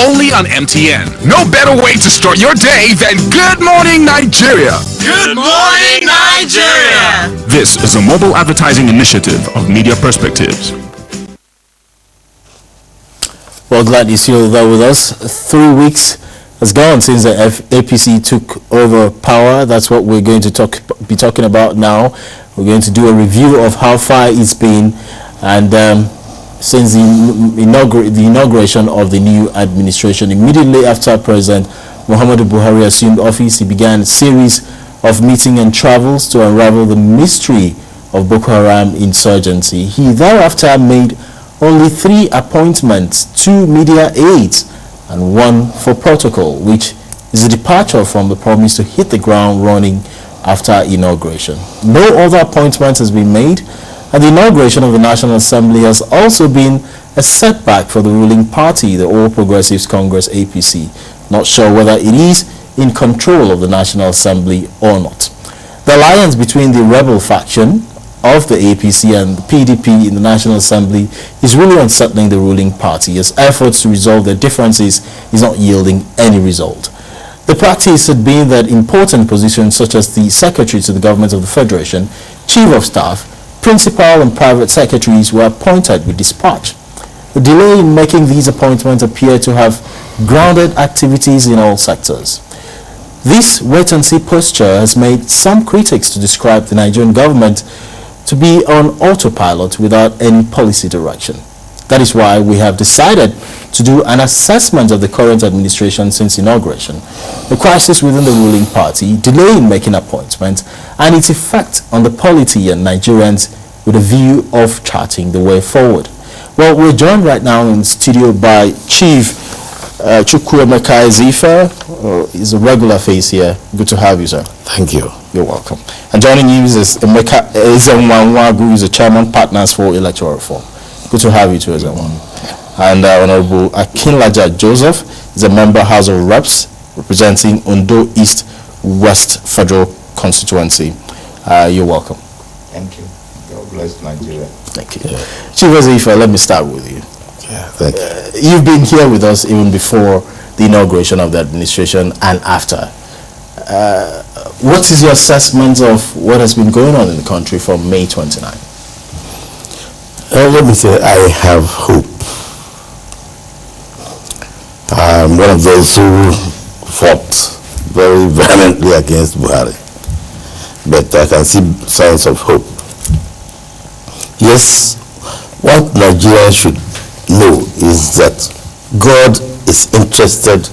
only on MTN. No better way to start your day than Good Morning Nigeria. Good morning, Nigeria. This is a mobile advertising initiative of Media Perspectives. Well, glad you're still there with us. 3 weeks has gone since the APC took over power. That's what we're going to be talking about now. We're going to do a review of how far it's been, and since the inauguration of the new administration. Immediately after President Mohammadu Buhari assumed office, he began a series of meetings and travels to unravel the mystery of Boko Haram insurgency. He thereafter made only 3 appointments, 2 media aides and 1 for protocol, which is a departure from the promise to hit the ground running after inauguration. No other appointment has been made, and the inauguration of the National Assembly has also been a setback for the ruling party, the All Progressives Congress APC. Not sure whether it is in control of the National Assembly or not. The alliance between the rebel faction of the APC and the PDP in the National Assembly is really unsettling the ruling party, as efforts to resolve their differences is not yielding any result. The practice had been that important positions such as the Secretary to the Government of the Federation, Chief of Staff, Principal and Private Secretaries were appointed with dispatch. The delay in making these appointments appeared to have grounded activities in all sectors. This wait-and-see posture has made some critics to describe the Nigerian government to be on autopilot without any policy direction. That is why we have decided to do an assessment of the current administration since inauguration, the crisis within the ruling party, delay in making appointments, and its effect on the polity and Nigerians with a view of charting the way forward. Well, we're joined right now in the studio by Chief Chukwuemeka Ezife. He's a regular face here. Good to have you, sir. Thank you. You're welcome. And joining you is Emeka Ezenwa, who is the Chairman Partners for Electoral Reform. Good to have you too, Ezenwa. And Honorable Akinlaja Joseph is a member House of Reps representing Ondo East West Federal Constituency. You're welcome. Thank you. God bless Nigeria. Thank you. Yeah. Chief Ezife, let me start with you. Yeah, thank you. You've been here with us even before the inauguration of the administration and after. What is your assessment of what has been going on in the country from May 29? Let me say, I have hope. I'm one of those who fought very vehemently against Buhari, but I can see signs of hope. Yes, what Nigerians should know is that God is interested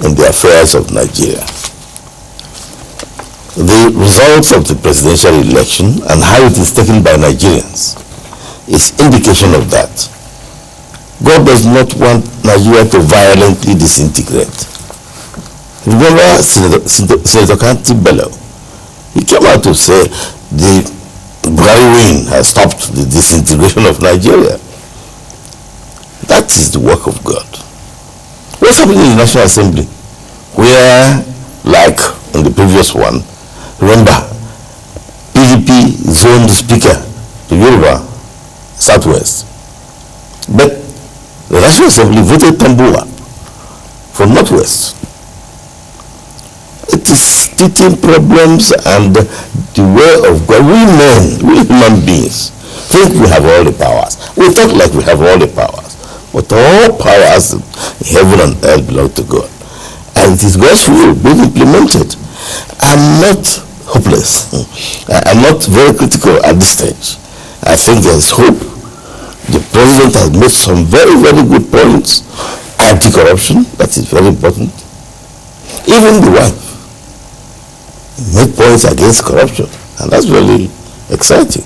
in the affairs of Nigeria. The results of the presidential election and how it is taken by Nigerians is indication of that. God does not want Nigeria to violently disintegrate. Remember Senator Kanti Bello? He came out to say the Buhari win has stopped the disintegration of Nigeria. That is the work of God. What's happening in the National Assembly? Where, like in the previous one, remember, PDP zoned the speaker to Yoruba, Southwest. But the National Assembly voted Tambua from Northwest. It is teething problems, and the way of God. We men, we human beings, think we have all the powers. We talk like we have all the powers. But all powers in heaven and earth belong to God. And it is God's will being implemented. I'm not hopeless. I'm not very critical at this stage. I think there's hope. The president has made some very, very good points. Anti-corruption, that is very important. Even the wife made points against corruption, and that's really exciting.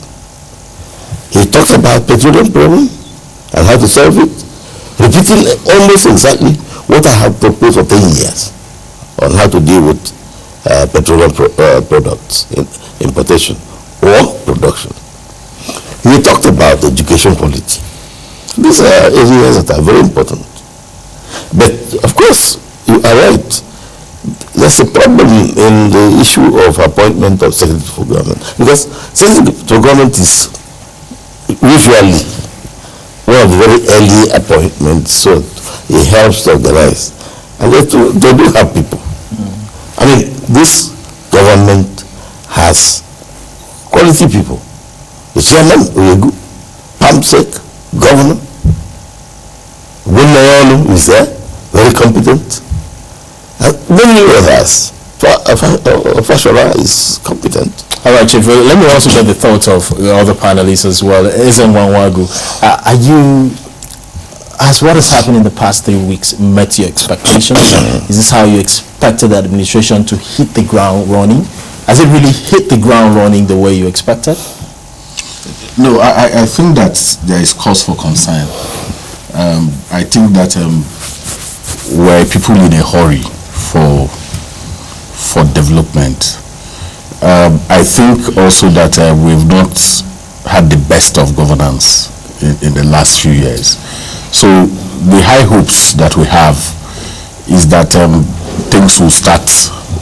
He talks about petroleum problem and how to solve it, repeating almost exactly what I have proposed for 10 years on how to deal with petroleum products, importation or production. We talked about education quality. These are areas that are very important. But of course, you are right. There's a problem in the issue of appointment of secretary for government, because secretary for government is usually one of the very early appointments, so He helps to organize. And they do have people. I mean, this government has quality people. The chairman, Oyegu, Pamsek, governor, Wimayolu is there, very competent. And many others. Fashola is competent. All right, Chief, let me also get the thoughts of the other panelists as well. Ezenwanwagu, has what has happened in the past 3 weeks met your expectations? Is this how you expected the administration to hit the ground running? Has it really hit the ground running the way you expected? No, I think that there is cause for concern. I think that we're people in a hurry for development. I think also that we've not had the best of governance in the last few years. So the high hopes that we have is that things will start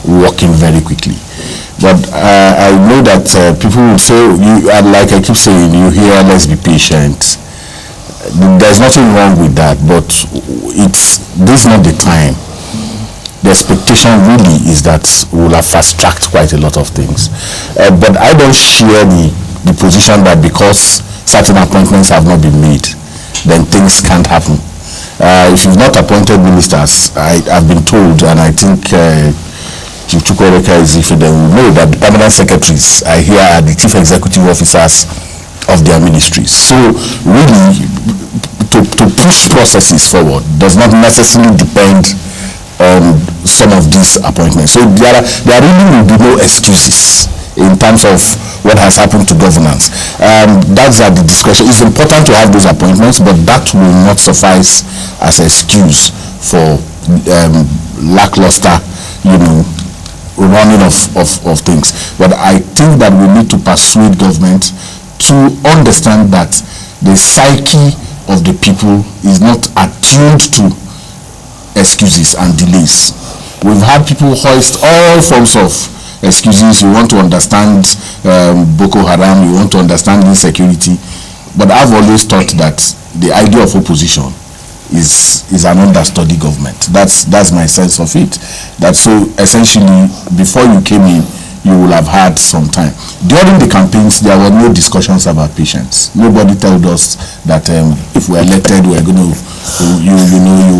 working very quickly. But I know that people will say, like I keep saying, you hear, let's be patient. There's nothing wrong with that, but this is not the time. The expectation really is that we'll have fast-tracked quite a lot of things. But I don't share the position that because certain appointments have not been made, then things can't happen. If you've not appointed ministers, I've been told, and I think Chief Chukwuemeka is if they will know that the permanent secretaries are here are the chief executive officers of their ministries. So really, to push processes forward does not necessarily depend on some of these appointments. So there really will be no excuses in terms of what has happened to governance. That's at the discretion. It's important to have those appointments, but that will not suffice as an excuse for lackluster, running of things. But I think that we need to persuade government to understand that the psyche of the people is not attuned to excuses and delays. We've had people hoist all forms of excuses. You want to understand Boko Haram, you want to understand insecurity, but I've always thought that the idea of opposition is an understudy government. That's my sense of it. That so essentially before you came in, you will have had some time. During the campaigns, there were no discussions about patience. Nobody told us that if we're elected, we're going to, you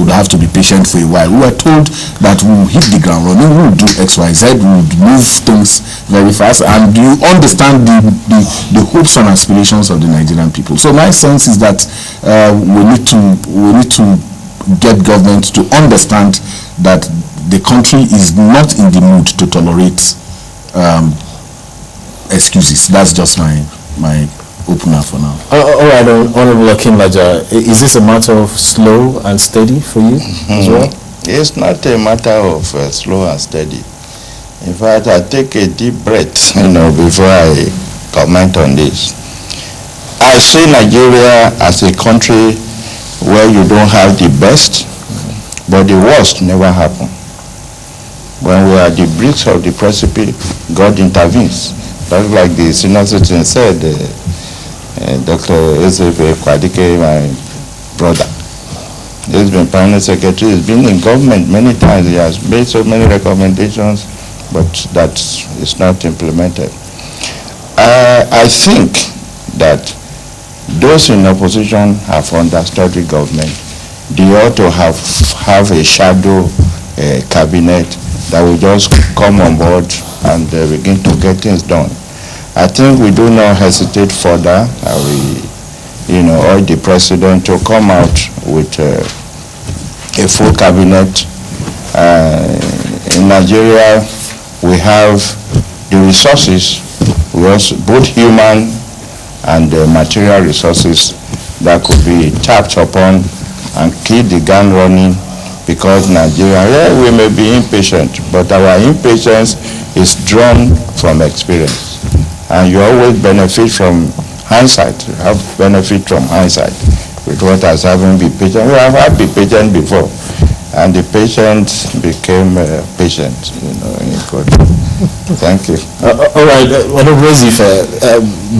would have to be patient for a while. We were told that we will hit the ground running, we will do X, Y, Z, we will move things very fast, and you understand the hopes and aspirations of the Nigerian people. So my sense is that we need to get government to understand that the country is not in the mood to tolerate excuses. That's just my opener for now. All right, Honorable Akinlaja, is this a matter of slow and steady for you as well? It's not a matter of slow and steady. In fact, I take a deep breath, before I comment on this. I see Nigeria as a country where you don't have the best, but the worst never happened. When we are at the brink of the precipice, God intervenes. That's like the senior citizen said, Dr. Joseph Akinlaja, my brother. He's been permanent secretary, he's been in government many times, he has made so many recommendations, but that is not implemented. I think that those in opposition have understood the government. They ought to have a shadow cabinet that will just come on board and begin to get things done. I think we do not hesitate further. We urge the president to come out with a full cabinet. In Nigeria, we have the resources, both human and material resources that could be tapped upon and keep the gun running. Because Nigeria, we may be impatient, but our impatience is drawn from experience. And you always benefit from hindsight. You have benefit from hindsight with what has happened. Be patient. We have had be patient before, and the patient became patient. Thank you. All right, Honorable Zife,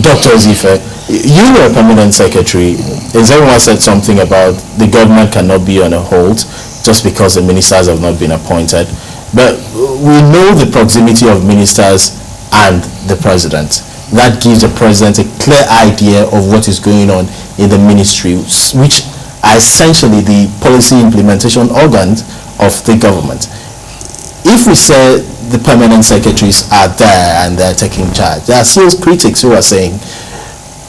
Dr. Zife, you were a permanent secretary Everyone said something about the government cannot be on a hold just because the ministers have not been appointed. But we know the proximity of ministers and the president. That gives the president a clear idea of what is going on in the ministry, which are essentially the policy implementation organs of the government. If we say the permanent secretaries are there and they're taking charge, there are still critics who are saying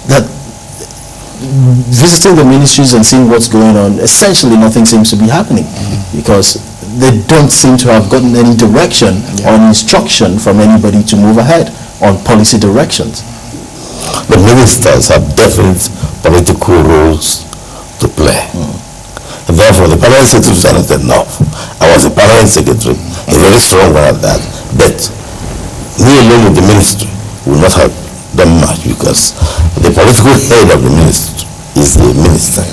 that visiting the ministries and seeing what's going on, essentially nothing seems to be happening because they don't seem to have gotten any direction or instruction from anybody to move ahead on policy directions. The ministers have definite political roles to play. And therefore, the permanent secretaries are not enough. I was a permanent secretary, a very strong one at that. But me alone with the ministry will not have done much because the political head of the ministry is the minister.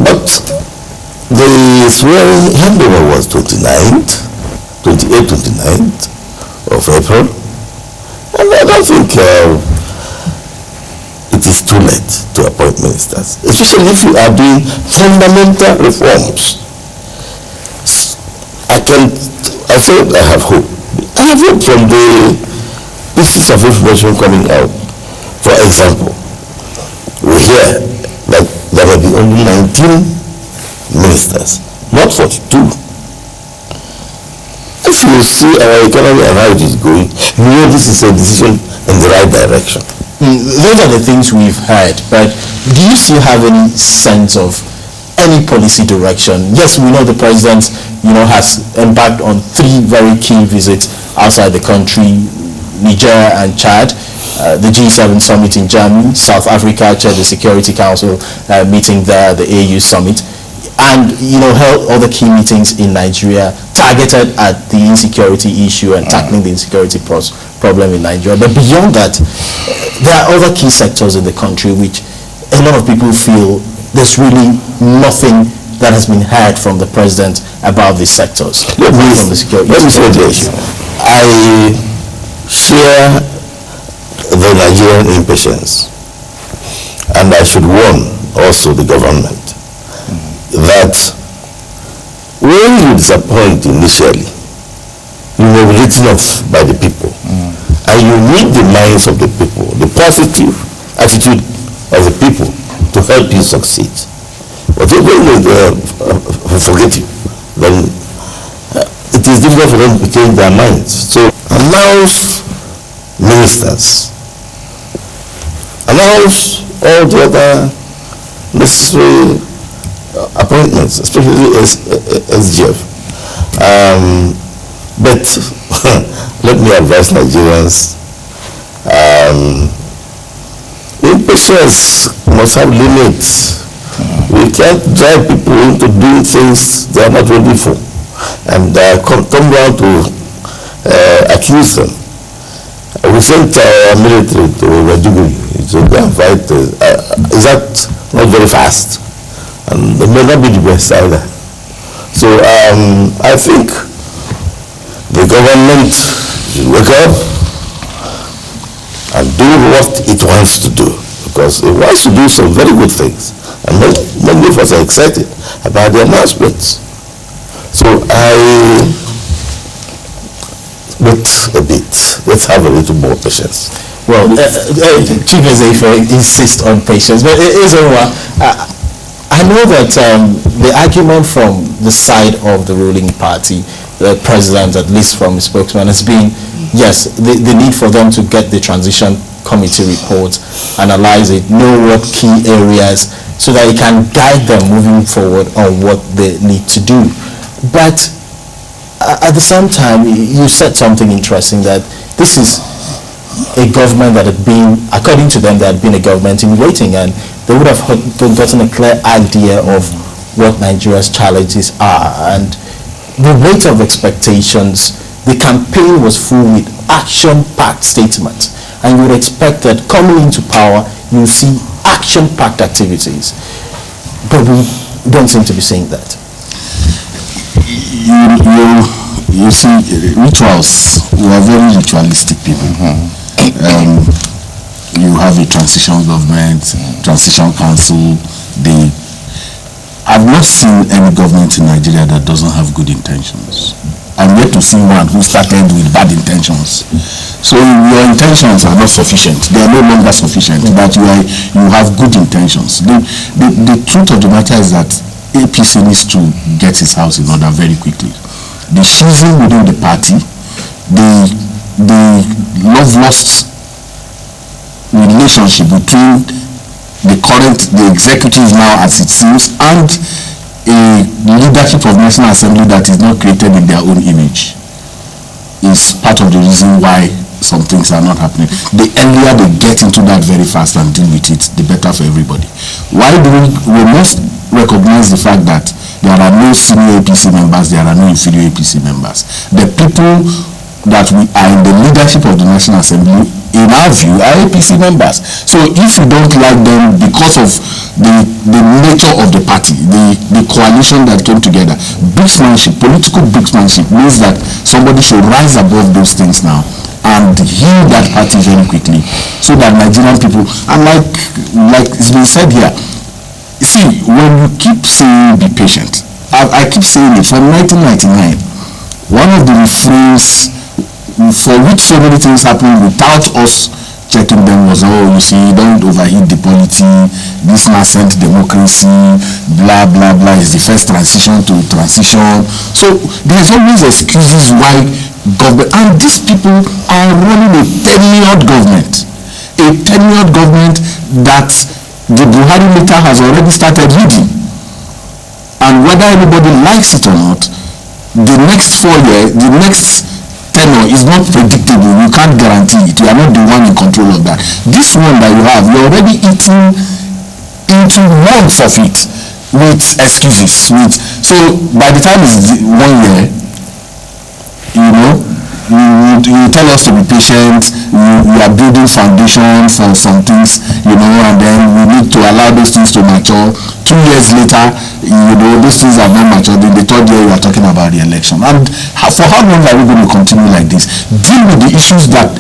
But the swearing handover was 28th, 29th of April. And I don't think it is too late to appoint ministers, especially if you are doing fundamental reforms. I have hope. I have hope from the pieces of information coming out. For example, we hear that there will be only 19 ministers, not 42. If you see our economy and how it is going, you know this is a decision in the right direction. Those are the things we've heard, but do you still have any sense of any policy direction? Yes, we know the president, has embarked on 3 very key visits outside the country, Niger and Chad, the G7 summit in Germany, South Africa chaired the Security Council meeting there, the AU summit, and held other key meetings in Nigeria targeted at the insecurity issue and tackling the insecurity problem in Nigeria. But beyond that, there are other key sectors in the country which a lot of people feel there's really nothing that has been heard from the president about these sectors. Let me say this. I share the Nigerian impatience, and I should warn also the government that when you disappoint initially, you will be written off by the people, and you need the minds of the people, the positive attitude of the people to help you succeed. But if they forget you, then it is difficult for them to change their minds. So announce ministers, announce all the other necessary appointments, especially SGF. But let me advise Nigerians, impatience must have limits. We can't drive people into doing things they are not ready for and come down to accuse them. We sent our military to Maiduguri to go and fight. Is that not very fast? And they may not be the best either. So I think the government should wake up and do what it wants to do, because it wants to do some very good things, and many of us are excited about the announcements. So wait a bit. Let's have a little more patience. Well, Chief Ezeife insists on patience, but I know that the argument from the side of the ruling party, the president, at least from his spokesman, has been, yes, the need for them to get the transition committee report, analyze it, know what key areas, so that it can guide them moving forward on what they need to do. But at the same time, you said something interesting, that this is a government that had been, according to them, there had been a government in waiting, and they would have gotten a clear idea of what Nigeria's challenges are. And the weight of expectations, the campaign was full with action-packed statements, and you would expect that coming into power, you see action-packed activities. But we don't seem to be seeing that. You see, rituals, we are very ritualistic people. you have a transition government, transition council. I've not seen any government in Nigeria that doesn't have good intentions. I'm yet to see one who started with bad intentions. So your intentions are not sufficient. They are no longer sufficient. But you have good intentions. The truth of the matter is that APC needs to get its house in order very quickly. The schism within the party, the love-lost relationship between the executive now, as it seems, and a leadership of National Assembly that is not created in their own image is part of the reason why some things are not happening. The earlier they get into that very fast and deal with it, the better for everybody. Why do we must recognize the fact that there are no senior APC members, there are no inferior APC members. The people that we are in the leadership of the National Assembly, in our view, are APC members. So if you don't like them because of the nature of the party, the coalition that came together, bricksmanship, political bricksmanship means that somebody should rise above those things now and heal that party very quickly, so that Nigerian people, and like it's been said here, see, when you keep saying be patient, I keep saying it from 1999, one of the refrains for which so many things happened without us checking them was, oh, you see, don't overheat the polity, this nascent democracy, blah, blah, blah, is the first transition to transition. So there's always excuses why government, and these people are running a tenured government that the Buhari meter has already started reading. And whether anybody likes it or not, the next 4 years, the next tenure is not predictable. You can't guarantee it. You are not the one in control of that. This one that you have, you're already eating into months of it with excuses. So by the time it's 1 year, you tell us to be patient. We are building foundation for some things, and then we need to allow those things to mature. 2 years later, those things are not matured. In the third year, you are talking about the election. And for how long are we going to continue like this? Deal with the issues that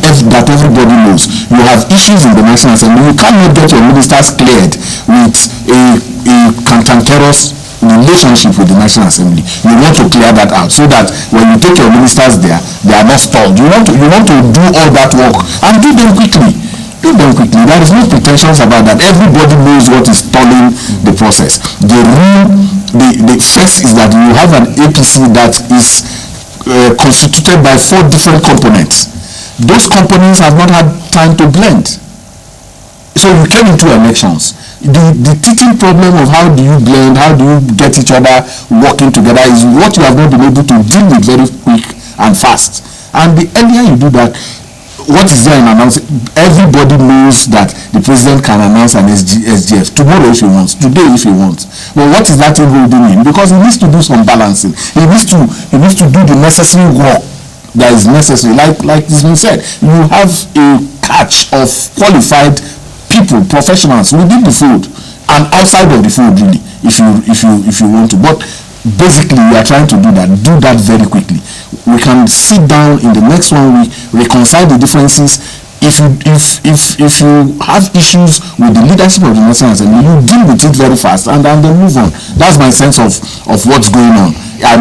everybody knows. You have issues in the National Assembly. You cannot get your ministers cleared with a cantankerous relationship with the National Assembly. You want to clear that out so that when you take your ministers there, they are not stalled. You want to do all that work and do them quickly. There is no pretensions about that. Everybody knows what is stalling the process. The first is that you have an APC that is constituted by 4 different components. Those components have not had time to blend. So you came into elections. The teaching problem of how do you blend, how do you get each other working together is what you have not been able to deal with very quick and fast. And the earlier you do that, what is there in announcing? Everybody knows that the president can announce an SGF tomorrow if he wants, today if he wants. But what is that even doing? Because he needs to do some balancing. He needs to do the necessary work that is necessary. Like it's been said, you have a catch of qualified people, professionals within the fold and outside of the fold, really, if you want to. But basically, we are trying to do that very quickly. We can sit down in the next 1 week, reconcile the differences. If you have issues with the leadership of the National Assembly, you deal with it very fast and then move on. That's my sense of what's going on. I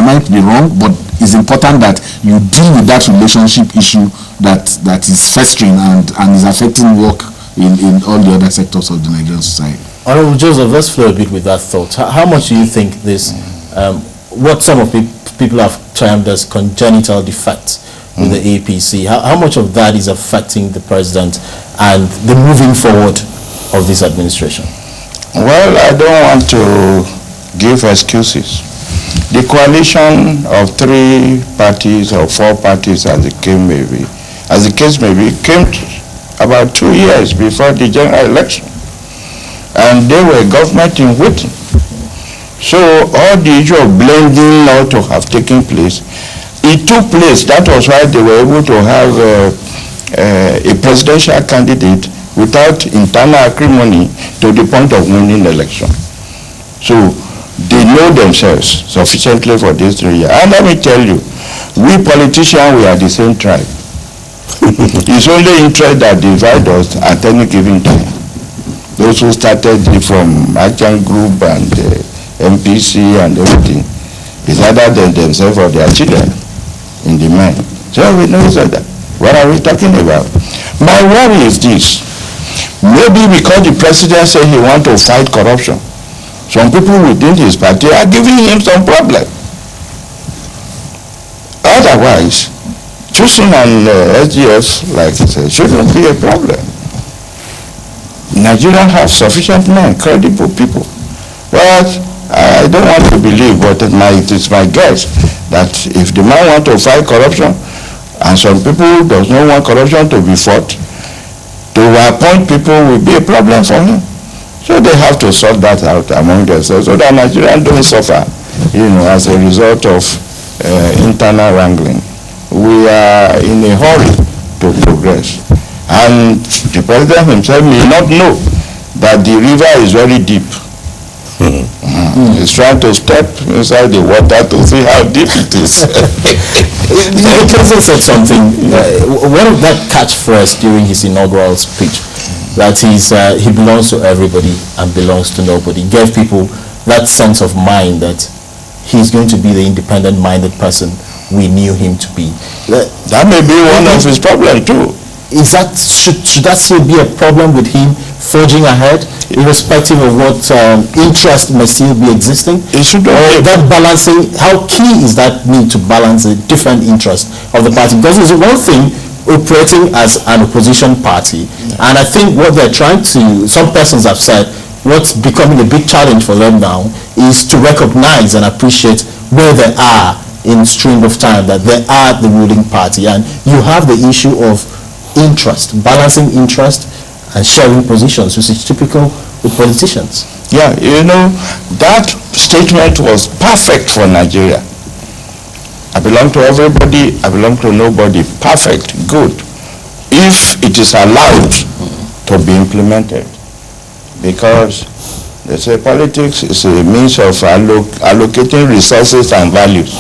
might be wrong, but it's important that you deal with that relationship issue that is festering and is affecting work in all the other sectors of the Nigerian society. Honorable Joseph, let's flow a bit with that thought. How much do you think this, what some of people have termed as congenital defects with the APC, how much of that is affecting the president and the moving forward of this administration? Well, I don't want to give excuses. The coalition of 3 parties or 4 parties, as the case may be, came about 2 years before the general election, and they were government in waiting. So all the issue of blending now to have taken place, it took place. That was why they were able to have a presidential candidate without internal acrimony to the point of winning the election. So they know themselves sufficiently for this 3 years. And let me tell you, we politicians, we are the same tribe. It's only interest that divide us at any given time. Those who started it from Action Group and MPC and everything, it's either themselves or their children in the mind. So we know that. What are we talking about? My worry is this. Maybe because the president said he wants to fight corruption, some people within his party are giving him some problem. Otherwise, choosing an SGF, like he said, shouldn't be a problem. Nigeria has sufficient men, credible people. But I don't want to believe, but it is my guess that if the man wants to fight corruption, and some people does not want corruption to be fought, to appoint people will be a problem for him. So they have to sort that out among themselves so that Nigerians don't suffer, as a result of internal wrangling. We are in a hurry to progress. And the president himself may not know that the river is very deep. He's trying to step inside the water to see how deep it is. The president said something. One of that catchphrase during his inaugural speech, that he belongs to everybody and belongs to nobody, gave people that sense of mind that he's going to be the independent-minded person we knew him to be. That may be one of his problems too. Is that should that still be a problem with him forging ahead, irrespective of what interest may still be existing? It should be. That balancing, how key is that need to balance the different interests of the party? Because it's one thing operating as an opposition party, and I think what they're trying to, some persons have said, what's becoming a big challenge for them now is to recognize and appreciate where they are in stream of time, that they are the ruling party, and you have the issue of interest, balancing interest and sharing positions, which is typical with politicians. Yeah, that statement was perfect for Nigeria. I belong to everybody, I belong to nobody. Perfect, good. If it is allowed to be implemented. Because they say politics is a means of allocating resources and values.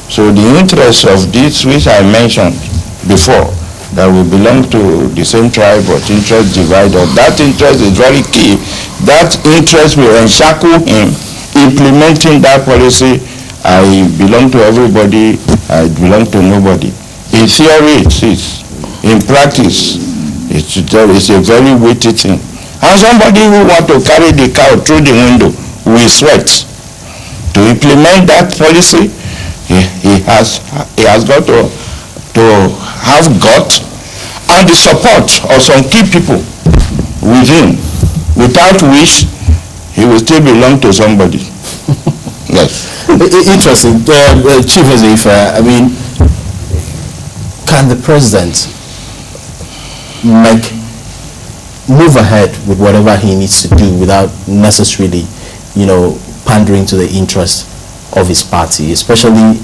So the interest of this, which I mentioned before, that we belong to the same tribe but interest divided, that interest is very key. That interest will encircle him implementing that policy. I belong to everybody, I belong to nobody. In theory it is. In practice, it's a very weighty thing. And somebody who wants to carry the cow through the window will sweat. To implement that policy, he has got to have and the support of some key people with him, without which he will still belong to somebody. Yes. Interesting. Chief Ezeifa, I mean, can the president move ahead with whatever he needs to do without necessarily, pandering to the interest of his party, especially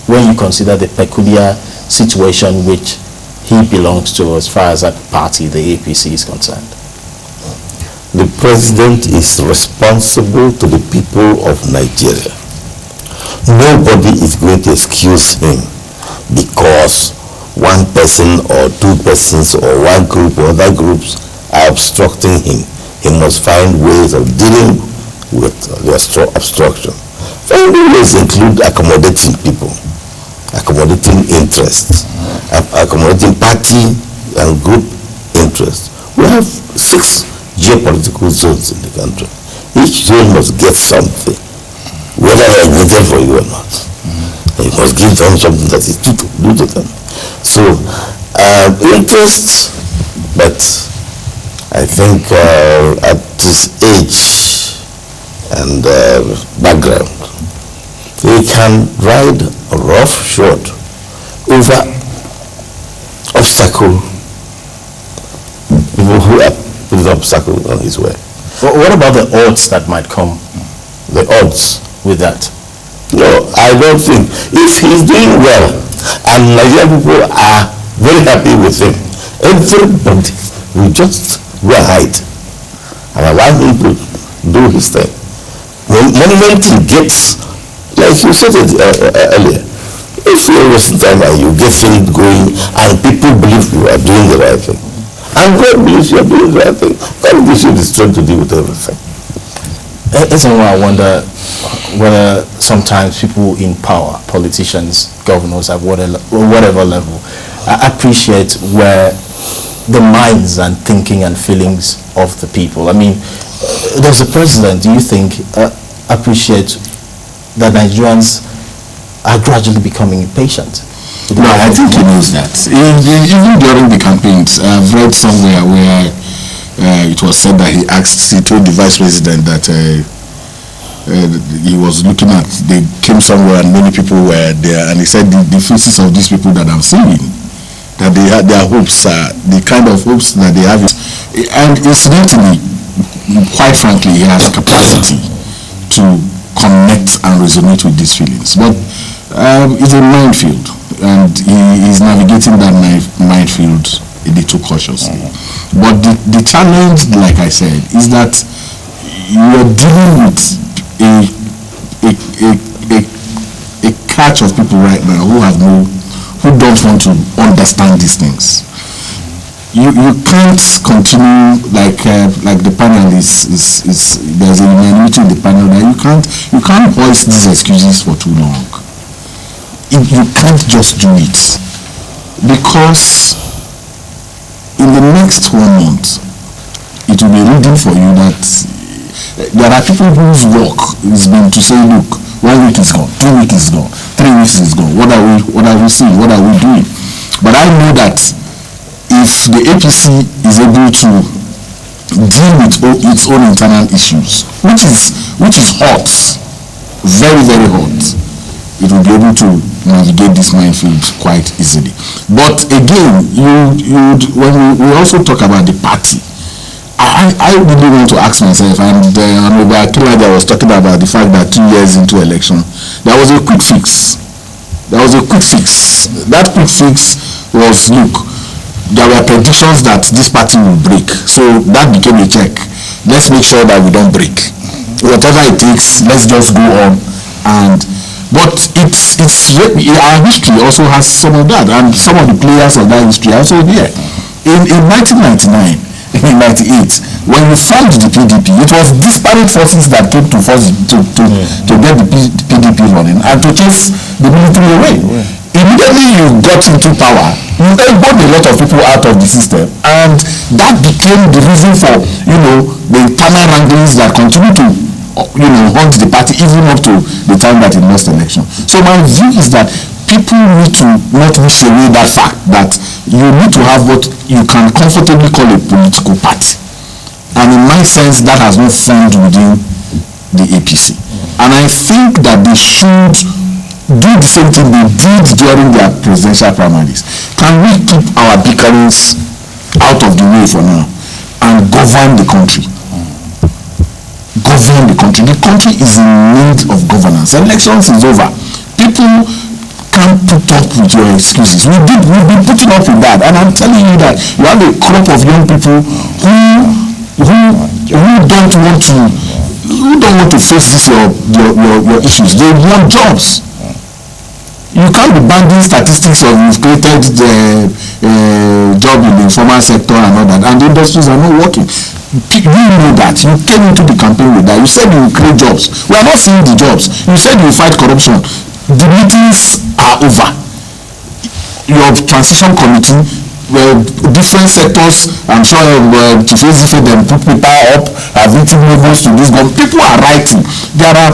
when you consider the peculiar situation which he belongs to as far as that party, the APC, is concerned? The president is responsible to the people of Nigeria. Nobody is going to excuse him because one person or two persons or one group or other groups are obstructing him. He must find ways of dealing with the obstruction. Finding ways include accommodating people, accommodating interests, accommodating party and group interests. We have 6 geopolitical zones in the country. Each zone must get something, whether they are needed for you or not. You must give them something that is due to them. So, interests, but I think at this age and background, he can ride roughshod over obstacle, people who are putting obstacles on his way. What about the odds that might come? The odds with that? No, I don't think. If he's doing well and Nigerian people are very happy with him, everybody will just go ahead and allow him to do his thing. The moment he gets, like you said it earlier, If you're wasting time and you get things going and people believe you are doing the right thing, and God believes you are doing the right thing, God gives you the strength to deal with everything. That's why I wonder whether sometimes people in power, politicians, governors at whatever level, appreciate where the minds and thinking and feelings of the people. I mean, does the president, do you think, appreciate that Nigerians are gradually becoming impatient? No, I think he knows that. Even during the campaigns, I've read somewhere where it was said that he told the vice president that he was looking at, they came somewhere and many people were there, and he said the faces of these people that I'm seeing, that they had their hopes, the kind of hopes that they have, and incidentally, quite frankly, he has capacity to connect and resonate with these feelings, but it's a minefield, and he is navigating that minefield a little cautiously. But the challenge, like I said, is that you are dealing with a catch of people right now who don't want to understand these things. You can't continue like the panel is there's a unanimity in the panel that you can't voice these excuses for too long. You can't just do it, because in the next 1 month it will be reading for you that there are people whose work is been to say, look, 1 week is gone, 2 weeks is gone, 3 weeks is gone, what are we seeing, what are we doing? But I know that if the APC is able to deal with its own internal issues, which is hot, very, very hot, it will be able to navigate this minefield quite easily. But again, when we also talk about the party, I really want to ask myself, and Hon Akinlaja was talking about the fact that 2 years into election, there was a quick fix. That quick fix was, look, there were predictions that this party will break, so that became a check. Let's make sure that we don't break. Whatever it takes, let's just go on. But our history also has some of that, and some of the players of that history are also here. In 1999, in 98, when we formed the PDP, it was disparate forces that came to get the PDP running and to chase the military away. Immediately you got into power, you elbowed a lot of people out of the system, and that became the reason for the internal wranglings that continue to haunt the party even up to the time that it lost election. So my view is that people need to not wish away that fact that you need to have what you can comfortably call a political party. And in my sense, that has not formed within the APC. And I think that they should do the same thing they did during their presidential primaries. Can we keep our bickerings out of the way for now and govern the country? Govern the country. The country is in need of governance. Elections is over. People can't put up with your excuses. We've been putting up with that, and I'm telling you that you have a crop of young people who don't want to face this your issues. They want jobs. You can't be banding statistics of you've created the job in the informal sector and all that, and the industries are not working. You know that. You came into the campaign with that. You said you will create jobs. We are not seeing the jobs. You said you will fight corruption. The meetings are over. Your transition committee, different sectors, I'm sure to face if them put paper up, have written memos to this government. People are writing. There are,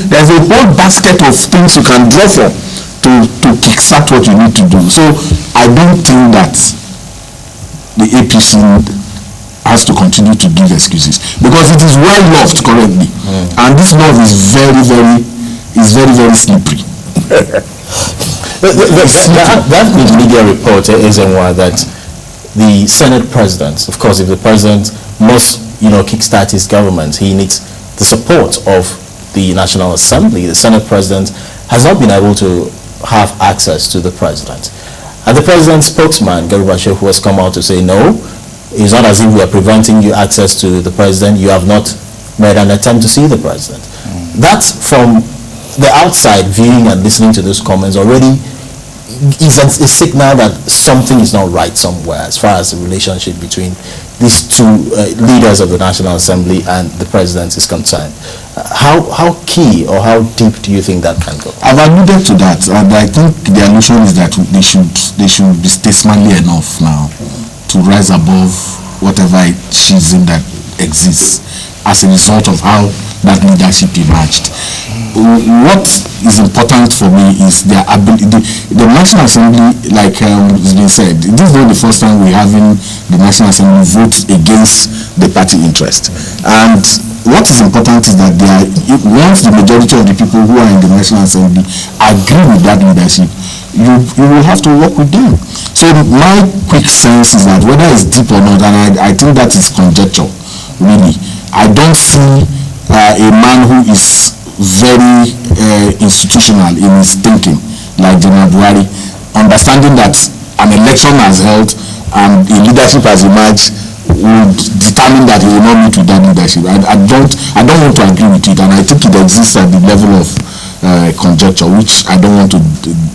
there's a whole basket of things you can draw from to kickstart what you need to do. So I don't think that the APC has to continue to give excuses, because it is well loved currently, and this love is very, very slippery. That media report is that the Senate president, of course, if the president must kickstart his government, he needs the support of the National Assembly. The Senate president has not been able to have access to the president, and the president's spokesman Garibashe, who has come out to say no, it's not as if we are preventing you access to the president. You have not made an attempt to see the president. That's from the outside viewing and listening to those comments already is a signal that something is not right somewhere as far as the relationship between these two leaders of the National Assembly and the president is concerned. How key or how deep do you think that can go? I've alluded to that, and I think the allusion is that they should be statesmanly enough now to rise above whatever schism that exists as a result of how that leadership emerged. What is important for me is their ability. The National Assembly, like has been said, this is not the first time we have in the National Assembly vote against the party interest. And what is important is that once the majority of the people who are in the National Assembly agree with that leadership, you will have to work with them. So my quick sense is that whether it's deep or not, and I think that is conjecture, really. I don't see a man who is very institutional in his thinking, like General Buhari, understanding that an election has held and a leadership has emerged would determine that he will not meet with that leadership. I don't want to agree with it, and I think it exists at the level of conjecture, which I don't want to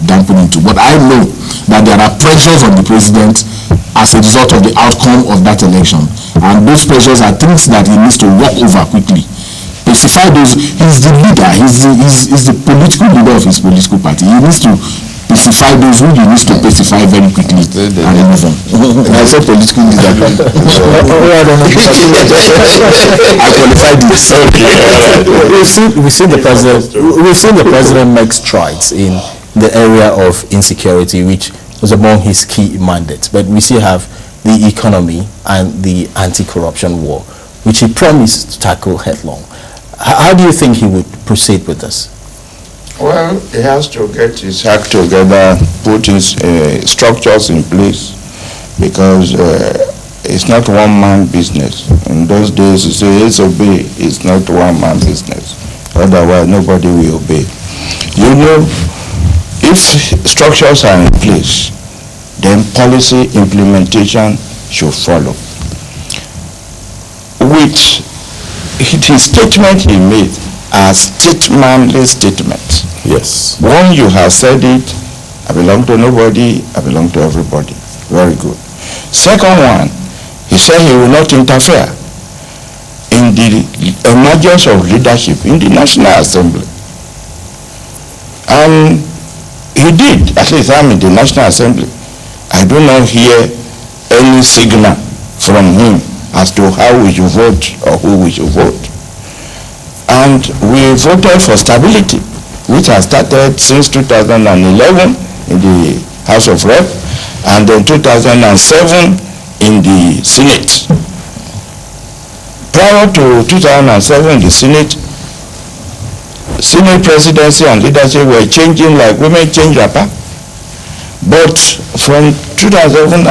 dampen into. But I know that there are pressures on the president as a result of the outcome of that election, and those pressures are things that he needs to walk over quickly. Pacify those. He's the leader. He's the political leader of his political party. He needs to pacify those who he needs to pacify very quickly and move on. I said political leader. I qualified this. We've seen the president make strides in the area of insecurity, which was among his key mandates. But we still have the economy and the anti-corruption war, which he promised to tackle headlong. How do you think he would proceed with this? Well, he has to get his act together, put his structures in place, because it's not one-man business. In those days, you say, yes, obey. It's not one-man business. Otherwise, nobody will obey. You know, if structures are in place, then policy implementation should follow. Which his statement he made are statesmanly statements. Yes. One, you have said it, I belong to nobody, I belong to everybody. Very good. Second one, he said he will not interfere in the emergence of leadership in the National Assembly. And he did, at least I'm in the National Assembly. I do not hear any signal from him as to how we should vote or who we should vote. And we voted for stability, which has started since 2011 in the House of Rep, and then 2007 in the Senate. Prior to 2007 in the Senate presidency and leadership were changing like women change wrapper. But from 2007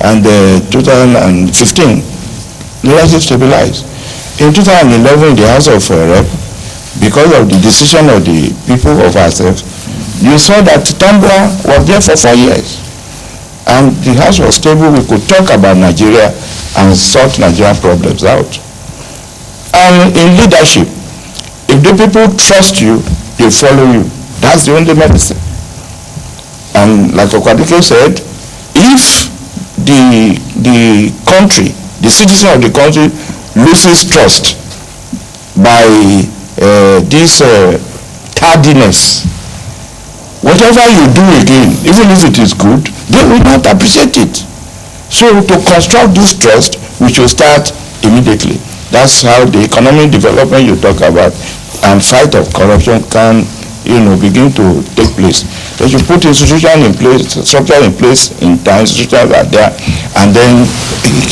and 2015, leadership stabilized. In 2011, in the House of Rep, because of the decision of the people of ourselves, you saw that Tambra was there for 4 years. And the House was stable. We could talk about Nigeria and sort Nigerian problems out. And in leadership, if the people trust you, they follow you. That's the only medicine. And like Okwadike said, if the country, the citizen of the country loses trust by this tardiness, whatever you do again, even if it is good, they will not appreciate it. So to construct this trust, we should start immediately. That's how the economic development you talk about and fight of corruption can, begin to take place. They should put institutions in place, structure in place in time, institutions are there, and then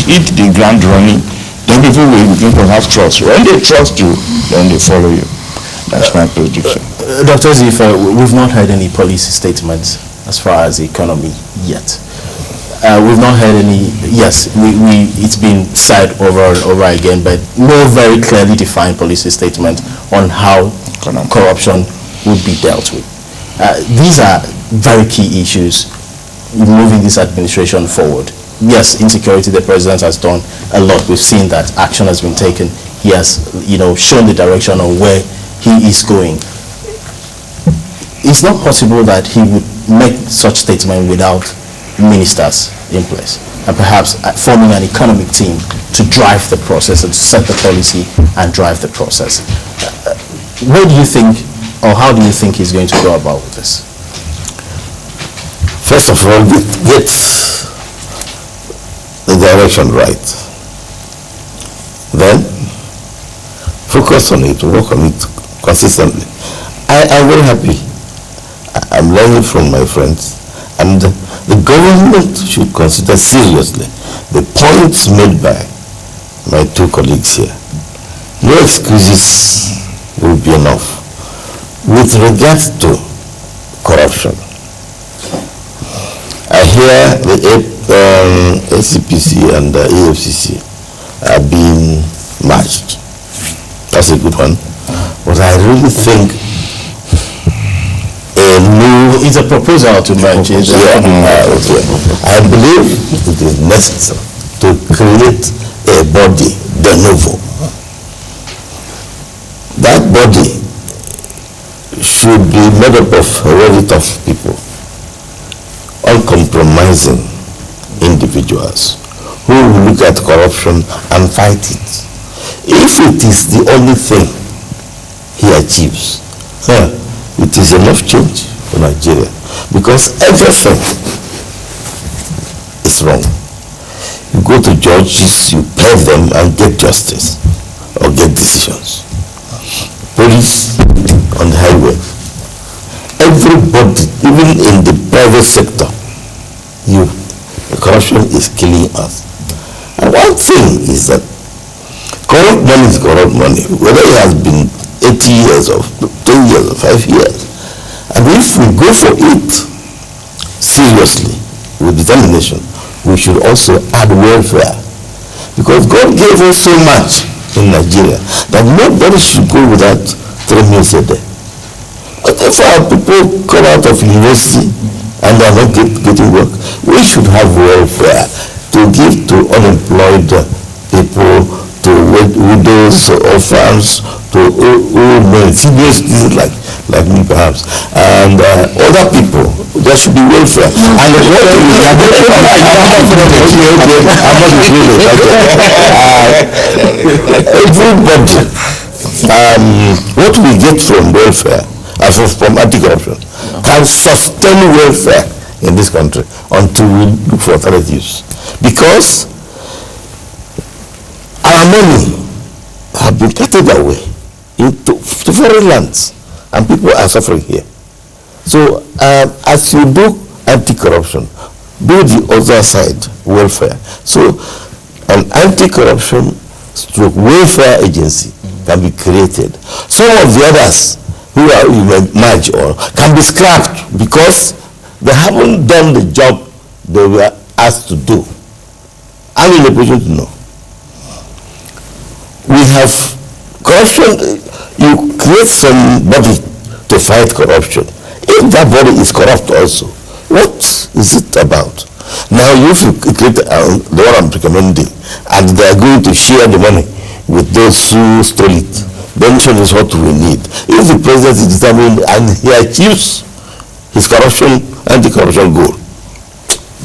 hit the ground running. Then people will begin to have trust. When they trust you, then they follow you. That's my prediction. Dr. Zifa, we've not heard any policy statements as far as the economy yet. We've not heard any, yes, it's been said over and over again, but no very clearly defined policy statement on how corruption would be dealt with. These are very key issues moving this administration forward. Yes, insecurity, the president has done a lot. We've seen that action has been taken. He has, shown the direction on where he is going. it's not possible that he would make such statement without ministers in place, and perhaps forming an economic team to drive the process and to set the policy and drive the process. Where do you think, or how do you think he's going to go about with this? First of all, get the direction right. Then focus on it, work on it consistently. I'm very happy. I'm learning from my friends, and the government should consider seriously the points made by my two colleagues here. No excuses will be enough. With regards to corruption, I hear the ACPC and the AFCC are being merged. That's a good one. But I really think it's a proposal to merge. I believe it is necessary to create a body de novo. That body should be made up of very tough people, uncompromising individuals who will look at corruption and fight it. If it is the only thing he achieves, it is enough change for Nigeria, because everything is wrong. You go to judges, you pay them and get justice or get decisions. Police on the highway, everybody, even in the private sector, corruption is killing us. And one thing is that corrupt money is corrupt money, whether it has been 80 years or 10 years or 5 years. And if we go for it seriously, with determination, we should also add welfare. Because God gave us so much in Nigeria that nobody should go without 3 meals a day. But if our people come out of university and they are not getting work, we should have welfare to give to unemployed people, to widows, orphans, to old men, senior citizens like me perhaps, and other people. There should be welfare. And everybody, what we get from welfare, from anti-corruption, can sustain welfare in this country until we look for alternatives. Because our money have been carted away to foreign lands, and people are suffering here. So as you do anti-corruption, do the other side, welfare. So an anti-corruption stroke welfare agency can be created. Some of the others who are merged or can be scrapped because they haven't done the job they were asked to do. I'm in a position to know. We have corruption. You create somebody to fight corruption. If that body is corrupt also, what is it about? Now if you create the one I'm recommending, and they are going to share the money with those who stole it, then is what we need. If the president is determined and he achieves his anti-corruption goal,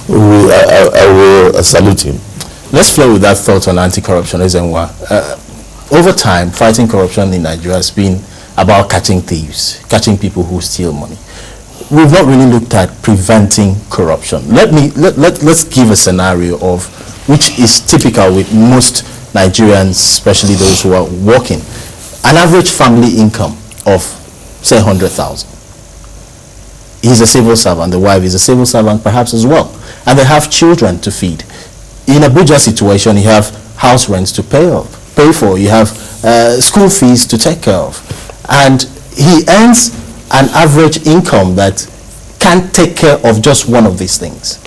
I will salute him. Let's flow with that thought on anti-corruption, Ezenwa. Over time, fighting corruption in Nigeria has been about catching thieves, catching people who steal money. We've not really looked at preventing corruption. Let's give a scenario of which is typical with most Nigerians, especially those who are working. An average family income of, say, 100,000. He's a civil servant, the wife is a civil servant perhaps as well, and they have children to feed. In a Abuja situation, you have house rents to pay for, you have school fees to take care of, and he earns an average income that can't take care of just one of these things.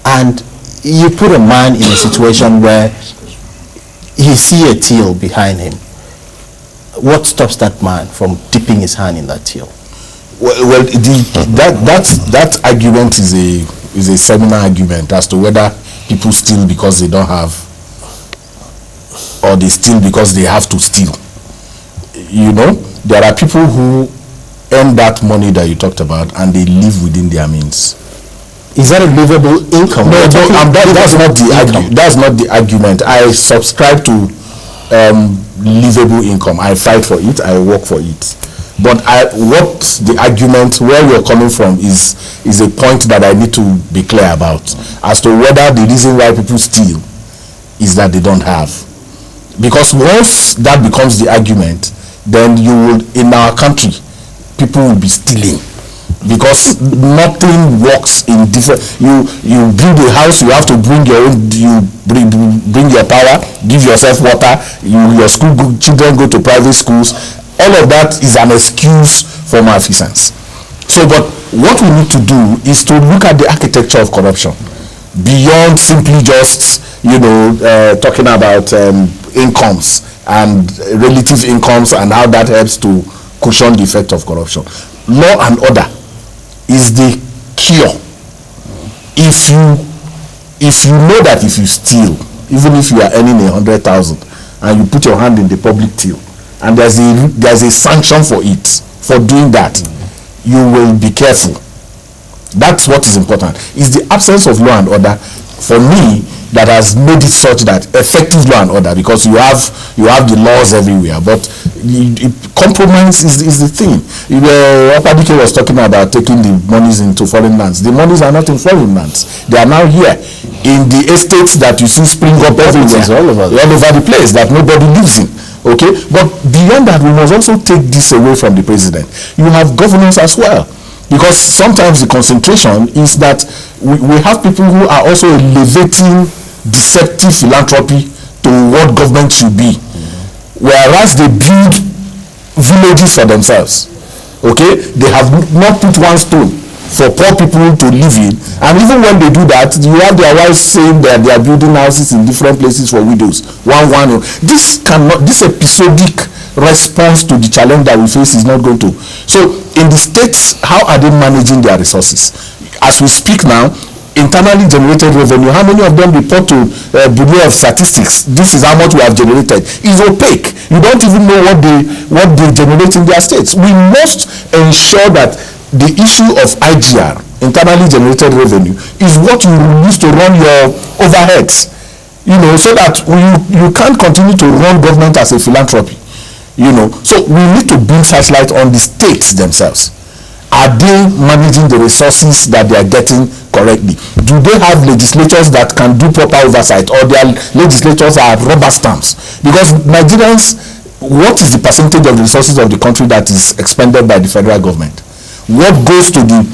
And you put a man in a situation where he see a till behind him. What stops that man from dipping his hand in that till? Well, that argument is a seminar argument as to whether people steal because they don't have, or they steal because they have to steal. You know, there are people who, earn that money that you talked about and they live within their means. Is that a livable income? No, that's not the argument. That's not the argument. I subscribe to livable income. I fight for it. I work for it. But what the argument where you're coming from is a point that I need to be clear about as to whether the reason why people steal is that they don't have. Because once that becomes the argument, then you will, in our country, people will be stealing. Because nothing works in different. You build a house, you have to bring your own. You bring your power, give yourself water. Your children go to private schools. All of that is an excuse for malfeasance. So, but what we need to do is to look at the architecture of corruption beyond simply just talking about incomes and relative incomes and how that helps to cushion the effect of corruption. Law and order is the cure. If you know that if you steal, even if you are earning 100,000 and you put your hand in the public till, and there's a sanction for it, for doing that, you will be careful. That's what is important. It's the absence of law and order for me that has made it such that effective law and order, because you have the laws everywhere, but compromise is the thing. Opadike was talking about taking the monies into foreign lands. The monies are not in foreign lands. They are now here in the estates that you see spring up everywhere, all over the place that nobody lives in. Okay, but beyond that, we must also take this away from the president. You have governance as well. Because sometimes the concentration is that we have people who are also elevating deceptive philanthropy to what government should be, whereas they build villages for themselves. Okay, they have not put one stone for poor people to live in, and even when they do that, you have their wives saying that they are building houses in different places for widows. This episodic response to the challenge that we face is not going to. So in the states, how are they managing their resources? As we speak now, internally generated revenue, how many of them report to Bureau of Statistics? This is how much we have generated. Is opaque. You don't even know what they generate in their states. We must ensure that the issue of IGR, internally generated revenue, is what you use to run your overheads. So that you can't continue to run government as a philanthropy. So we need to bring such light on the states themselves. Are they managing the resources that they are getting correctly? Do they have legislatures that can do proper oversight, or their legislatures are rubber stamps? Because Nigerians, what is the percentage of the resources of the country that is expended by the federal government? What goes to the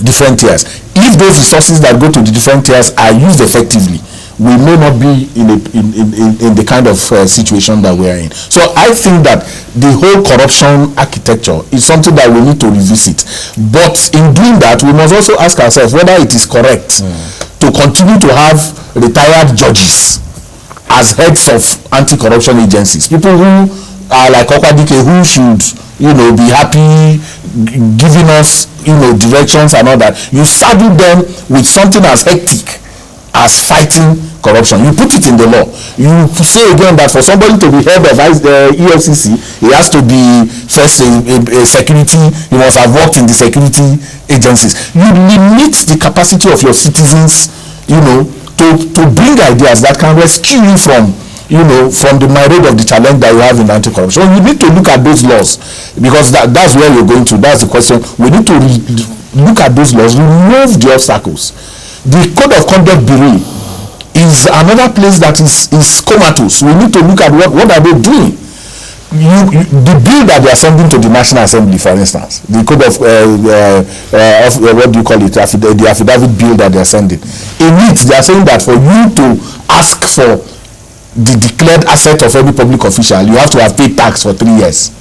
different tiers? If those resources that go to the different tiers are used effectively, we may not be in the kind of situation that we are in. So I think that the whole corruption architecture is something that we need to revisit. But in doing that, we must also ask ourselves whether it is correct to continue to have retired judges as heads of anti-corruption agencies. People who are like Opadike, who should be happy giving us directions and all that. You saddle them with something as hectic as fighting corruption. You put it in the law. You say again that for somebody to be head of EFCC, he has to be first a security. He must have worked in the security agencies. You limit the capacity of your citizens, to bring ideas that can rescue you from the myriad of the challenge that you have in anti-corruption. You need to look at those laws, because that's where you're going to. That's the question. We need to look at those laws, remove the obstacles. The Code of Conduct Bureau is another place that is comatose. We need to look at what are they doing. The bill that they are sending to the National Assembly, for instance, the Code of what do you call it? The affidavit bill that they are sending. In it, they are saying that for you to ask for the declared asset of any public official, you have to have paid tax for 3 years.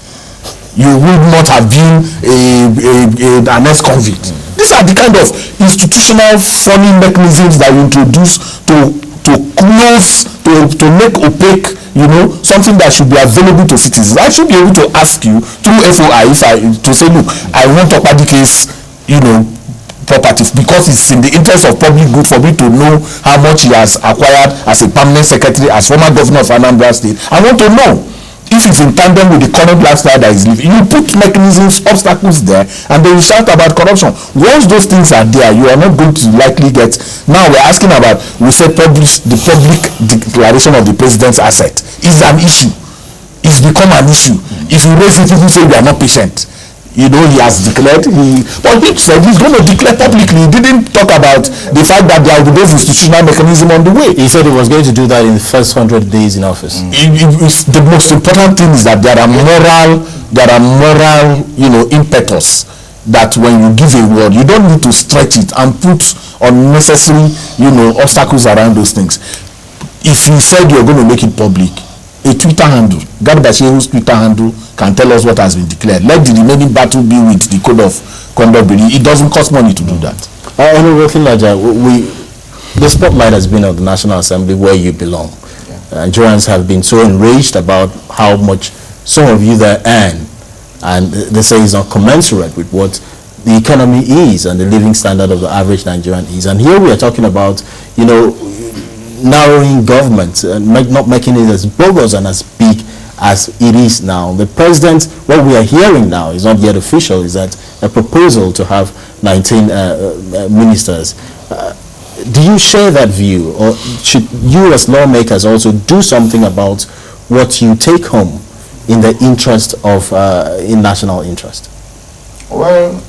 You would not have been an ex-convict. These are the kind of institutional funny mechanisms that you introduce to close, to make opaque, something that should be available to citizens. I should be able to ask you through FOI to say, look, I want Opadike's, property, because it's in the interest of public good for me to know how much he has acquired as a permanent secretary, as former governor of Anambra State. I want to know. if it's in tandem with the current lifestyle that is living, you put mechanisms, obstacles there, and then you shout about corruption. Once those things are there, you are not going to likely get. Now we're asking about, we said publish the public declaration of the president's asset is an issue. It's become an issue. If you raise it, people say we are not patient. You know, he has declared, but he said he's going to declare publicly. He didn't talk about the fact that there will be those institutional mechanism on the way. He said he was going to do that in the first 100 days in office. The most important thing is that there are moral, impetus, that when you give a word, you don't need to stretch it and put unnecessary, obstacles around those things. If you said you're going to make it public, a Twitter handle, Garbashehu's Twitter handle can tell us what has been declared. Let the remaining battle be with the code of conduct. It doesn't cost money to do that. Hon Akinlaja, the spotlight has been on the National Assembly where you belong. Nigerians have been so enraged about how much some of you there earn, and they say it's not commensurate with what the economy is and the living standard of the average Nigerian is. And here we are talking about, narrowing government and not making it as bogus and as big as it is now. The president, what we are hearing now is not yet official, is that a proposal to have 19 ministers. Do you share that view, or should you as lawmakers also do something about what you take home in the interest of in national interest? Well,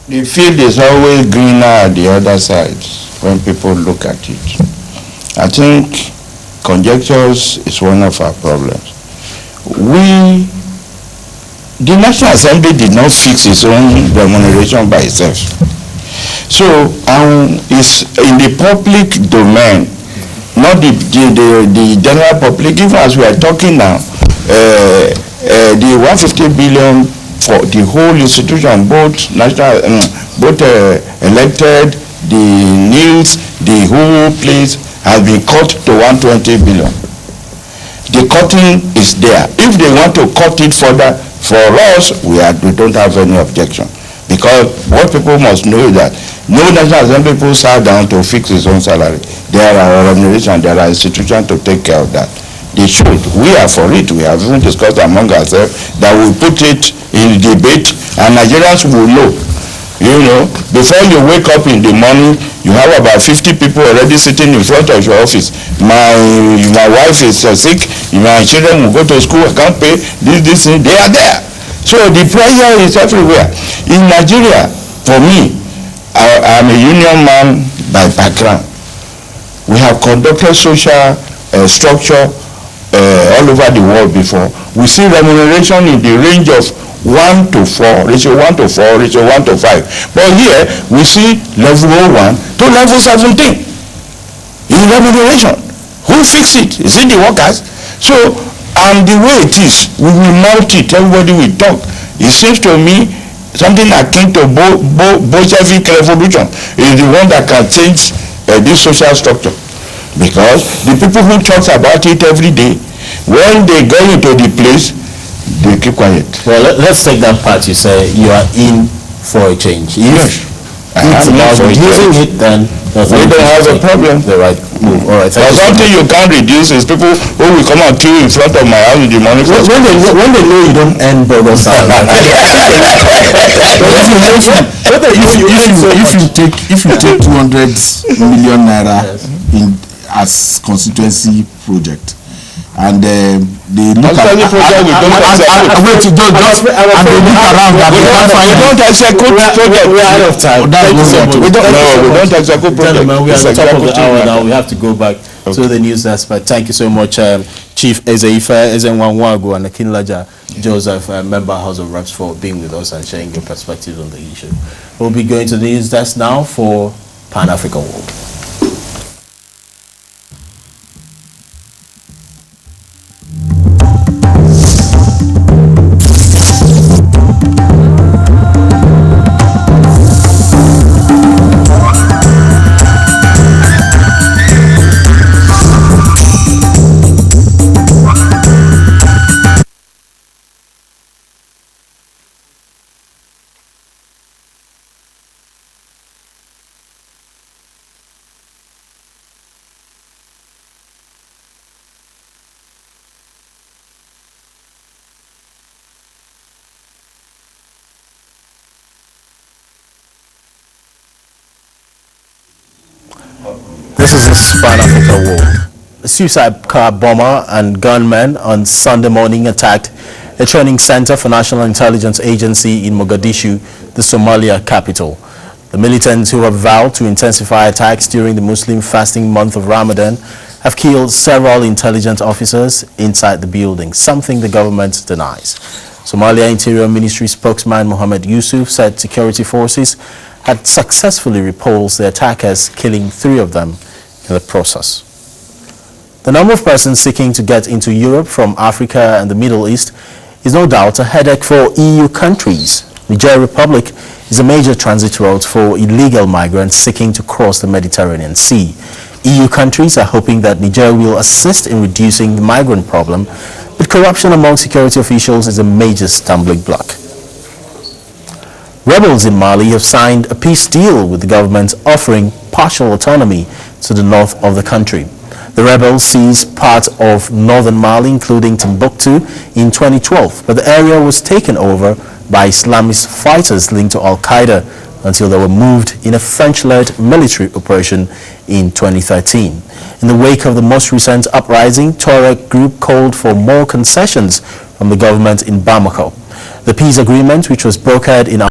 the field is always greener at the other side when people look at it. I think conjectures is one of our problems. The National Assembly did not fix its own remuneration by itself. So it's in the public domain, not the general public. Even as we are talking now, the 150 billion for the whole institution, both national, elected, the NILs, the whole place has been cut to 120 billion. The cutting is there. If they want to cut it further, for us, we don't have any objection. Because what people must know is that no National Assembly people sat down to fix his own salary. There are remuneration, there are institutions to take care of that. They should. We are for it. We have even discussed among ourselves that we put it in debate, and Nigerians will know. Before you wake up in the morning, you have about 50 people already sitting in front of your office. My wife is sick, my children will go to school, I can't pay this thing. They are there. So the pressure is everywhere. In Nigeria, for me, I'm a union man by background. We have conducted social structure all over the world before. We see remuneration in the range of 1 to 4, ratio 1 to 4, ratio 1 to 5. But here, we see level 1 to level 17 in remuneration. Who fixed it? Is it the workers? So, and the way it is, we will mount it, everybody will talk. It seems to me, something akin to Bolshevik revolution is the one that can change this social structure. Because the people who talk about it every day, when they go into the place, they keep quiet. Well, let's take that part. You say you are in for a change. If it's about reducing it, then we don't have a problem. The right move. All right. But something you can't reduce is people who will come and queue in front of my house in the morning. When they know you don't earn burgers. If you take 200 million naira in as constituency project, and they look at we don't execute project. We're out of time. We don't execute project. Gentlemen, we are at the top of the hour now. We have to go back to the news desk. But thank you so much, Chief Ezenwanwagu and Akinlaja Joseph, member House of Reps, for being with us and sharing your perspectives on the issue. We'll be going to the news desk now for Pan-African World. This is the Pan Africa World. A suicide car bomber and gunmen on Sunday morning attacked a training center for National Intelligence Agency in Mogadishu, the Somalia capital. The militants, who have vowed to intensify attacks during the Muslim fasting month of Ramadan, have killed several intelligence officers inside the building, something the government denies. Somalia Interior Ministry spokesman Hon Joseph said security forces had successfully repulsed the attackers, killing 3 of them in the process. The number of persons seeking to get into Europe from Africa and the Middle East is no doubt a headache for EU countries. Niger Republic is a major transit route for illegal migrants seeking to cross the Mediterranean Sea. EU countries are hoping that Niger will assist in reducing the migrant problem, but corruption among security officials is a major stumbling block. Rebels in Mali have signed a peace deal with the government offering partial autonomy to the north of the country. The rebels seized part of northern Mali, including Timbuktu, in 2012, but the area was taken over by Islamist fighters linked to Al-Qaeda until they were moved in a French-led military operation in 2013. In the wake of the most recent uprising, Tuareg group called for more concessions from the government in Bamako. The peace agreement, which was brokered in